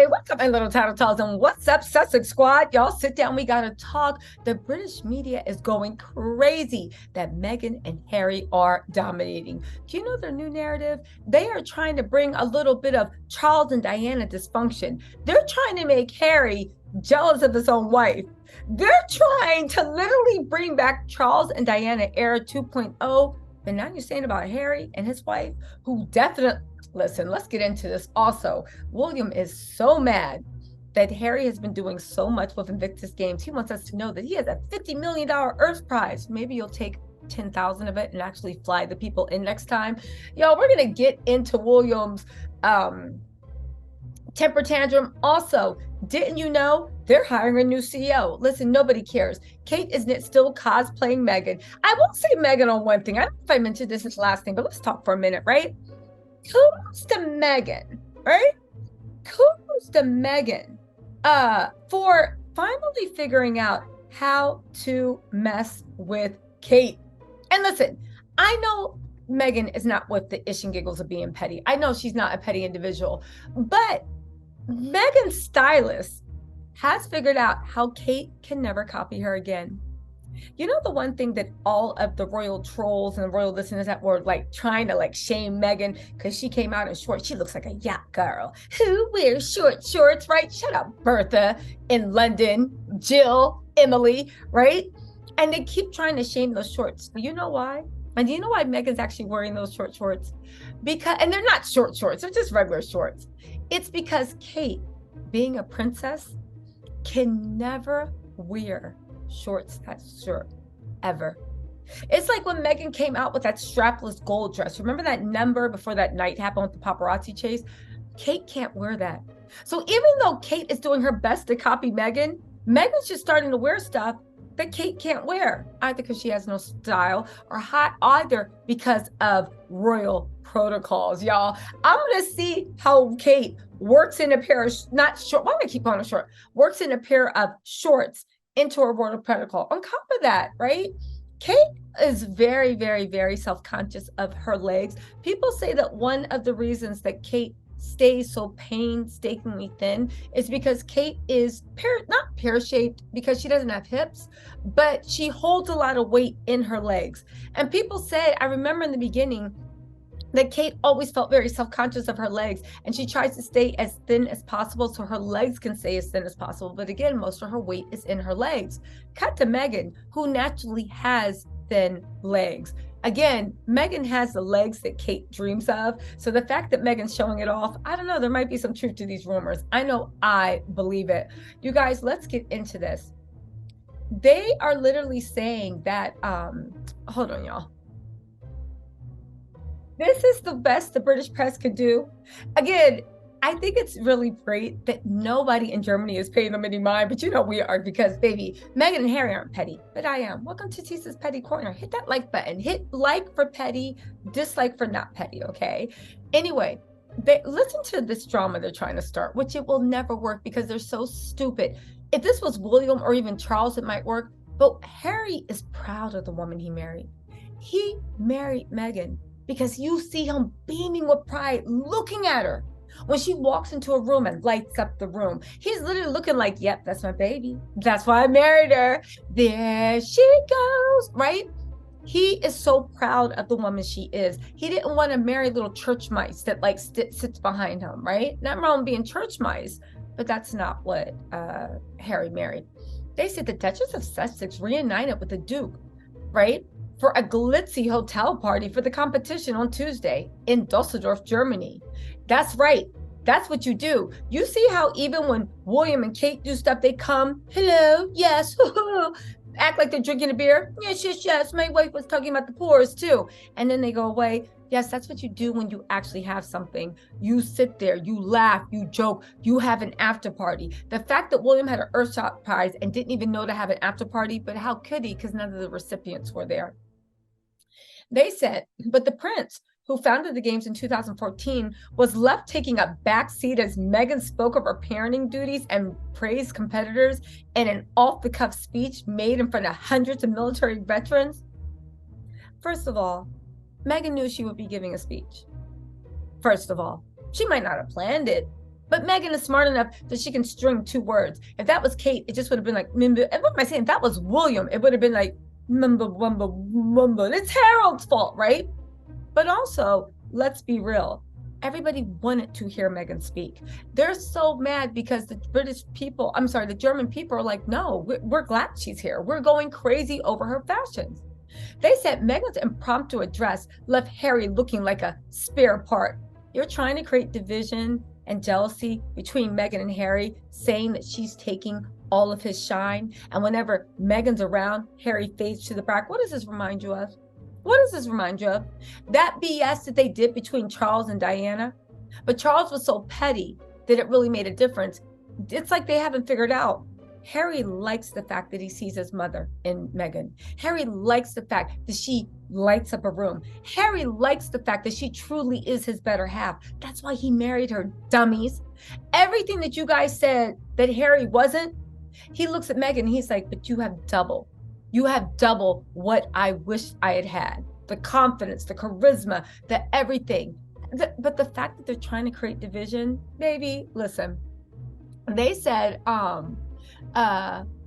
Hey, what's up, my little tattletales, and what's up, Sussex Squad? Y'all sit down, we gotta talk. The British media is going crazy that Meghan and Harry are dominating. Do you know their new narrative? They are trying to bring a little bit of Charles and Diana dysfunction. They're trying to make Harry jealous of his own wife. They're trying to literally bring back Charles and Diana era 2.0. But now you're saying about Harry and his wife, who definitely, listen, let's get into this also. William is so mad that Harry has been doing so much with Invictus Games. He wants us to know that he has a $50 million Earth Prize. Maybe you'll take 10,000 of it and actually fly the people in next time. Y'all, we're going to get into William's temper tantrum. Also, didn't you know they're hiring a new CEO? Listen, nobody cares. Kate isn't still cosplaying Meghan. I will say Meghan on one thing. I don't know if I mentioned this as last thing, but let's talk for a minute, right? Kudos to Meghan, right? Kudos to Meghan for finally figuring out how to mess with Kate. And listen, I know Meghan is not with the ish and giggles of being petty. I know she's not a petty individual, but Meghan's stylist has figured out how Kate can never copy her again. You know, the one thing that all of the royal trolls and royal listeners that were like trying to like shame Meghan because she came out in shorts. She looks like a yacht girl. Who wears short shorts, right? Shut up, Bertha in London, Jill, Emily, right? And they keep trying to shame those shorts. But you know why? And do you know why Meghan's actually wearing those short shorts? And they're not short shorts, they're just regular shorts. It's because Kate, being a princess, can never wear shorts that short ever. It's like when Meghan came out with that strapless gold dress. Remember that number before that night happened with the paparazzi chase? Kate can't wear that. So even though Kate is doing her best to copy Meghan, Meghan's just starting to wear stuff that Kate can't wear, either because she has no style or either because of royal protocols. Y'all, I'm gonna see how Kate works in a pair of not short. Why do I keep calling it short? Works in a pair of shorts into a royal protocol. On top of that, right? Kate is very, very, very self-conscious of her legs. People say that one of the reasons that Kate stays so painstakingly thin is because Kate is not pear-shaped because she doesn't have hips, but she holds a lot of weight in her legs. And people say, I remember in the beginning, that Kate always felt very self-conscious of her legs, and she tries to stay as thin as possible so her legs can stay as thin as possible. But again, most of her weight is in her legs. Cut to Meghan, who naturally has thin legs. Again, Meghan has the legs that Kate dreams of. So the fact that Meghan's showing it off, I don't know, there might be some truth to these rumors. I know I believe it. You guys, let's get into this. They are literally saying that, hold on, y'all. This is the best the British press could do. Again, I think it's really great that nobody in Germany is paying them any mind, but you know we are because, baby, Meghan and Harry aren't petty, but I am. Welcome to Tisa's Petty Corner. Hit that like button. Hit like for petty, dislike for not petty, okay? Anyway, listen to this drama they're trying to start, which it will never work because they're so stupid. If this was William or even Charles, it might work, but Harry is proud of the woman he married. He married Meghan because you see him beaming with pride, looking at her. When she walks into a room and lights up the room, he's literally looking like, yep, that's my baby. That's why I married her. There she goes, right? He is so proud of the woman she is. He didn't want to marry little church mice that like sits behind him, right? Not wrong being church mice, but that's not what Harry married. They said the Duchess of Sussex reunited with the Duke, right? For a glitzy hotel party for the competition on Tuesday in Dusseldorf, Germany. That's right. That's what you do. You see how even when William and Kate do stuff, they come, hello, yes, act like they're drinking a beer. Yes, yes, yes. My wife was talking about the poorest too. And then they go away. Yes, that's what you do when you actually have something. You sit there, you laugh, you joke, you have an after party. The fact that William had an Earthshot Prize and didn't even know to have an after party, but how could he? Because none of the recipients were there. They said, but the prince, who founded the games in 2014, was left taking a backseat as Meghan spoke of her parenting duties and praised competitors in an off-the-cuff speech made in front of hundreds of military veterans. First of all, Meghan knew she would be giving a speech. First of all, she might not have planned it, But Meghan is smart enough that she can string two words. If that was Kate, it just would have been like, and what am I saying? If that was William, it would have been like, mumba, wumba, wumba. It's Harold's fault, right? But also, let's be real. Everybody wanted to hear Meghan speak. They're so mad because the the German people are like, no, we're glad she's here. We're going crazy over her fashions. They said Meghan's impromptu address left Harry looking like a spare part. You're trying to create division and jealousy between Meghan and Harry, saying that she's taking all of his shine. And whenever Meghan's around, Harry fades to the back. What does this remind you of? What does this remind you of? That BS that they did between Charles and Diana? But Charles was so petty that it really made a difference. It's like they haven't figured out. Harry likes the fact that he sees his mother in Meghan. Harry likes the fact that she lights up a room. Harry likes the fact that she truly is his better half. That's why he married her, dummies. Everything that you guys said that Harry wasn't, he looks at Meghan and he's like, but you have double. You have double what I wish I had had. The confidence, the charisma, the everything. But the fact that they're trying to create division, baby, listen. They said,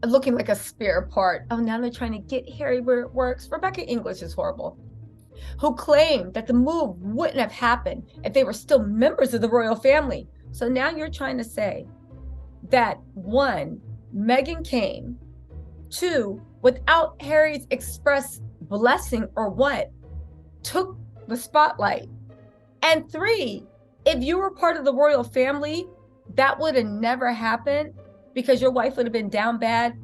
looking like a spare part. Oh, now they're trying to get Harry where it works. Rebecca English is horrible. Who claimed that the move wouldn't have happened if they were still members of the royal family. So now you're trying to say that one, Meghan came, two, without Harry's express blessing or what, took the spotlight. And three, if you were part of the royal family, that would have never happened because your wife would have been down bad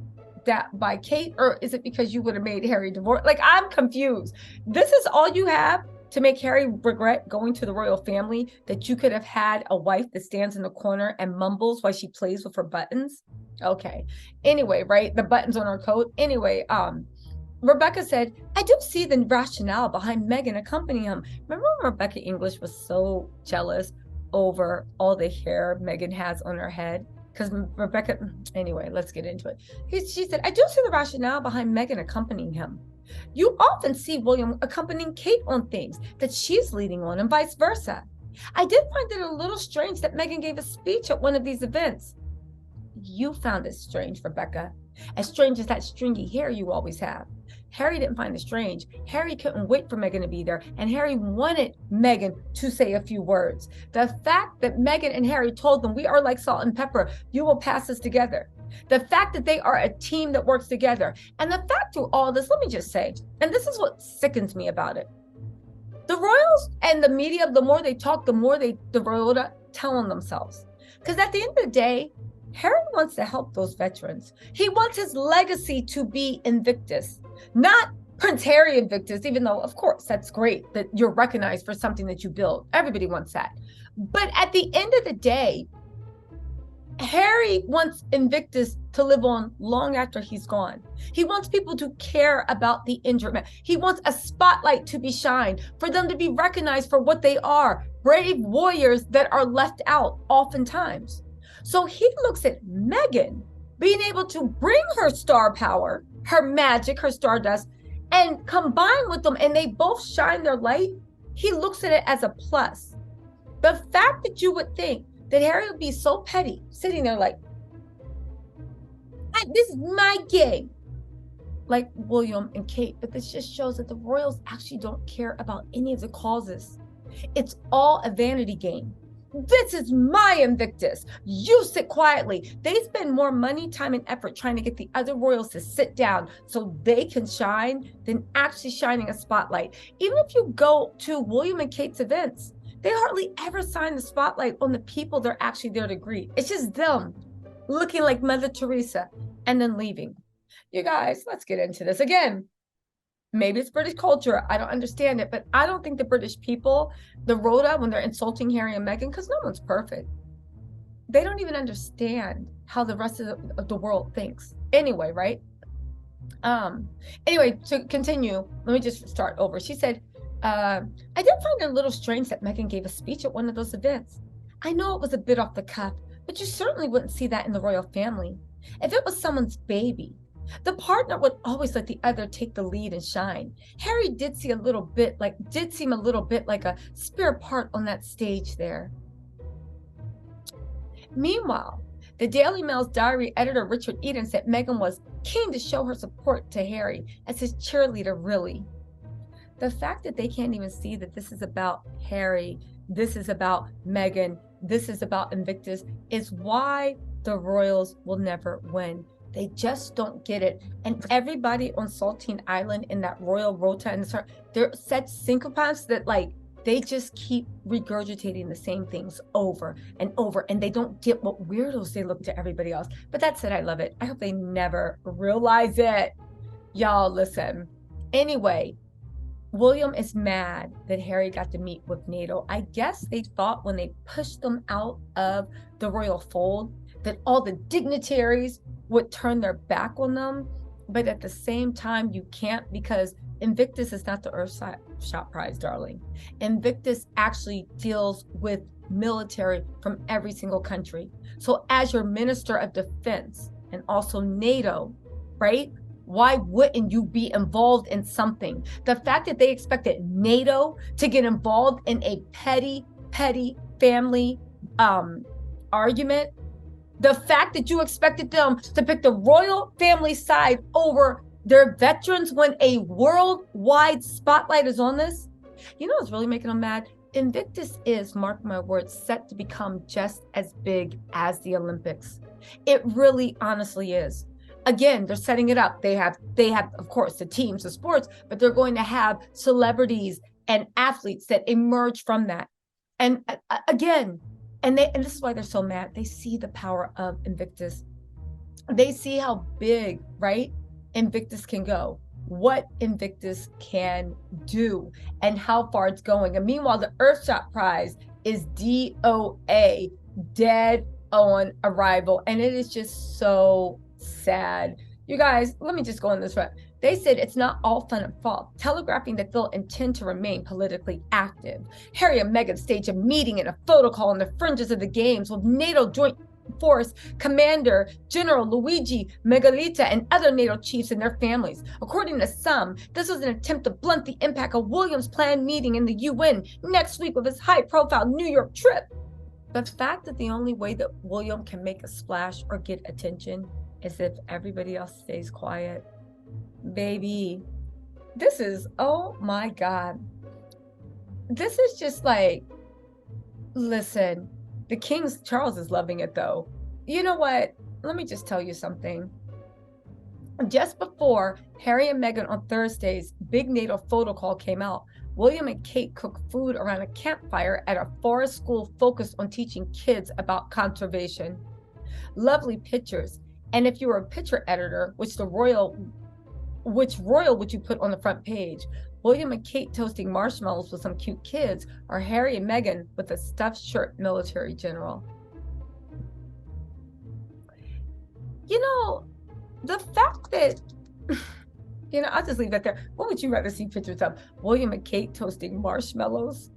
by Kate, or is it because you would have made Harry divorce? Like, I'm confused. This is all you have to make Harry regret going to the royal family, that you could have had a wife that stands in the corner and mumbles while she plays with her buttons? Okay. Anyway, right? The buttons on her coat. Anyway, Rebecca said, I do see the rationale behind Meghan accompanying him. Remember when Rebecca English was so jealous over all the hair Meghan has on her head? Because Rebecca, anyway, let's get into it. She said, I do see the rationale behind Meghan accompanying him. You often see William accompanying Kate on things that she's leading on and vice versa. I did find it a little strange that Meghan gave a speech at one of these events. You found it strange, Rebecca. As strange as that stringy hair you always have. Harry didn't find it strange. Harry couldn't wait for Meghan to be there, and Harry wanted Meghan to say a few words. The fact that Meghan and Harry told them, we are like salt and pepper, you will pass us together. The fact that they are a team that works together. And the fact through all this, let me just say, and this is what sickens me about it. The royals and the media, the more they talk, the more the royal tell on themselves. Because at the end of the day, Harry wants to help those veterans. He wants his legacy to be Invictus, not Prince Harry Invictus, even though, of course, that's great that you're recognized for something that you build. Everybody wants that. But at the end of the day, Harry wants Invictus to live on long after he's gone. He wants people to care about the injured man. He wants a spotlight to be shined, for them to be recognized for what they are, brave warriors that are left out oftentimes. So he looks at Meghan being able to bring her star power, her magic, her stardust, and combine with them, and they both shine their light. He looks at it as a plus. The fact that you would think that Harry would be so petty, sitting there like, this is my game, like William and Kate. But this just shows that the royals actually don't care about any of the causes. It's all a vanity game. This is my Invictus. You sit quietly. They spend more money, time, and effort trying to get the other royals to sit down so they can shine than actually shining a spotlight. Even if you go to William and Kate's events, they hardly ever shine the spotlight on the people they're actually there to greet. It's just them looking like Mother Teresa and then leaving. You guys, let's get into this again. Maybe it's British culture. I don't understand it, but I don't think the British people, the Rhoda, when they're insulting Harry and Meghan, because no one's perfect, they don't even understand how the rest of the world thinks. Anyway, right? Anyway, to continue, let me just start over. She said, I did find it a little strange that Meghan gave a speech at one of those events. I know it was a bit off the cuff, but you certainly wouldn't see that in the royal family. If it was someone's baby, the partner would always let the other take the lead and shine. Harry did seem a little bit like a spare part on that stage there. Meanwhile, the Daily Mail's diary editor Richard Eden said Meghan was keen to show her support to Harry as his cheerleader, really. The fact that they can't even see that this is about Harry, this is about Meghan, this is about Invictus, is why the royals will never win. They just don't get it. And everybody on Saltine Island in that royal rota, and they're such syncophants that like they just keep regurgitating the same things over and over, and they don't get what weirdos they look to everybody else. But that said, I love it. I hope they never realize it. Y'all, listen. Anyway, William is mad that Harry got to meet with NATO. I guess they thought when they pushed them out of the royal fold that all the dignitaries would turn their back on them. But at the same time, you can't, because Invictus is not the Earthshot Prize, darling. Invictus actually deals with military from every single country. So as your Minister of Defense and also NATO, right? Why wouldn't you be involved in something? The fact that they expected NATO to get involved in a petty family argument, the fact that you expected them to pick the royal family side over their veterans when a worldwide spotlight is on this, you know what's really making them mad? Invictus is, mark my words, set to become just as big as the Olympics. It really honestly is. Again, they're setting it up. They have, of course, the teams, the sports, but they're going to have celebrities and athletes that emerge from that. And again, and this is why they're so mad. They see the power of Invictus. They see how big, right, Invictus can go, what Invictus can do, and how far it's going. And meanwhile, the Earthshot Prize is DOA, dead on arrival. And it is just so sad. You guys, let me just go on this route. They said it's not all fun and fall, telegraphing that they'll intend to remain politically active. Harry and Meghan staged a meeting and a photo call on the fringes of the games with NATO Joint Force Commander General Luigi Megalita and other NATO chiefs and their families. According to some, this was an attempt to blunt the impact of William's planned meeting in the UN next week of his high-profile New York trip. The fact that the only way that William can make a splash or get attention is if everybody else stays quiet. Baby, this is, oh my God. This is just like, listen, the King Charles is loving it though. You know what? Let me just tell you something. Just before Harry and Meghan on Thursday's big NATO photo call came out, William and Kate cooked food around a campfire at a forest school focused on teaching kids about conservation. Lovely pictures. And if you were a picture editor, which royal would you put on the front page? William and Kate toasting marshmallows with some cute kids, or Harry and Meghan with a stuffed shirt military general? You know, the fact that, you know, I'll just leave that there. What would you rather see pictures of? William and Kate toasting marshmallows?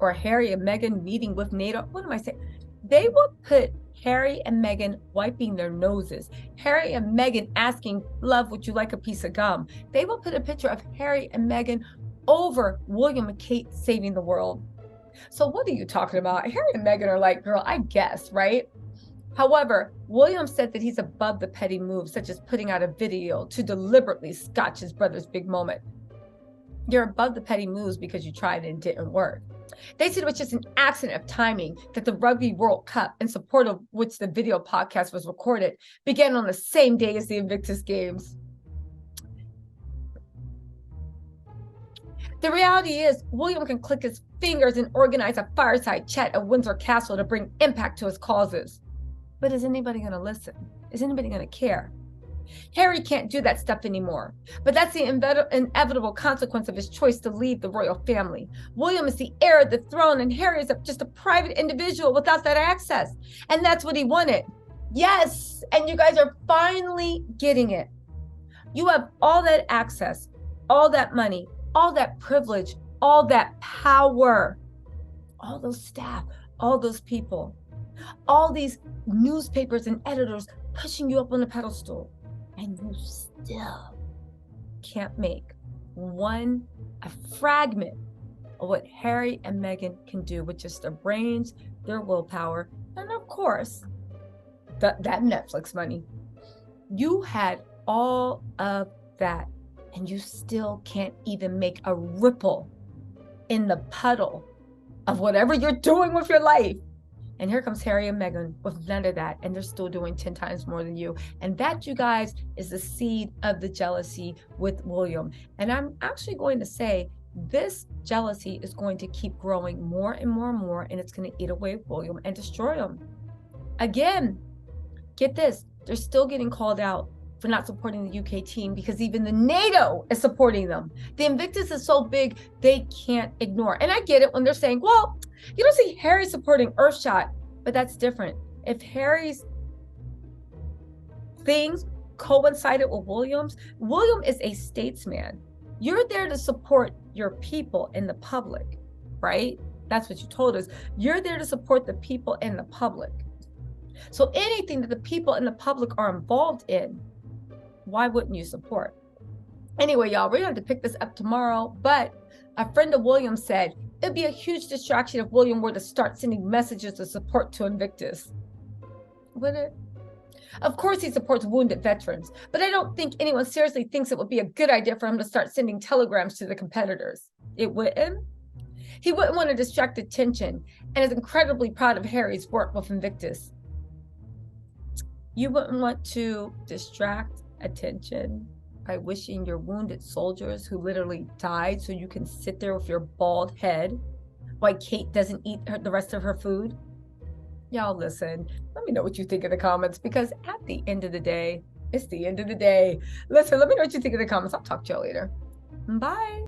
Or Harry and Meghan meeting with NATO? What am I saying? They would put Harry and Meghan wiping their noses, Harry and Meghan asking, love, would you like a piece of gum? They will put a picture of Harry and Meghan over William and Kate saving the world. So what are you talking about? Harry and Meghan are like, girl, I guess, right? However, William said that he's above the petty moves, such as putting out a video to deliberately scotch his brother's big moment. You're above the petty moves because you tried and it didn't work. They said it was just an accident of timing that the Rugby World Cup, in support of which the video podcast was recorded, began on the same day as the Invictus Games. The reality is, William can click his fingers and organize a fireside chat at Windsor Castle to bring impact to his causes. But is anybody going to listen? Is anybody going to care? Harry can't do that stuff anymore, but that's the inevitable consequence of his choice to leave the royal family. William is the heir of the throne, and Harry is just a private individual without that access. And that's what he wanted. Yes, and you guys are finally getting it. You have all that access, all that money, all that privilege, all that power, all those staff, all those people, all these newspapers and editors pushing you up on the pedestal. And you still can't make a fragment of what Harry and Meghan can do with just their brains, their willpower, And of course, that Netflix money. You had all of that, and you still can't even make a ripple in the puddle of whatever you're doing with your life. And here comes Harry and Meghan with none of that, and they're still doing 10 times more than you. And that, you guys, is the seed of the jealousy with William. And I'm actually going to say this jealousy is going to keep growing more and more and more, and it's going to eat away William and destroy him. Again, get this, they're still getting called out for not supporting the UK team because even the NATO is supporting them. The Invictus is so big, they can't ignore. And I get it when they're saying, well, you don't see Harry supporting Earthshot, but that's different. If Harry's things coincided with William is a statesman. You're there to support your people and the public, right? That's what you told us. You're there to support the people and the public. So anything that the people and the public are involved in, why wouldn't you support? Anyway, y'all, we're gonna have to pick this up tomorrow, but a friend of William said it'd be a huge distraction if William were to start sending messages of support to Invictus. Would it? Of course he supports wounded veterans, but I don't think anyone seriously thinks it would be a good idea for him to start sending telegrams to the competitors. It wouldn't? He wouldn't want to distract attention and is incredibly proud of Harry's work with Invictus. You wouldn't want to distract attention by wishing your wounded soldiers who literally died so you can sit there with your bald head while Kate doesn't eat the rest of her food? Y'all listen, let me know what you think in the comments, because at the end of the day, it's the end of the day. Listen, let me know what you think in the comments. I'll talk to y'all later. Bye.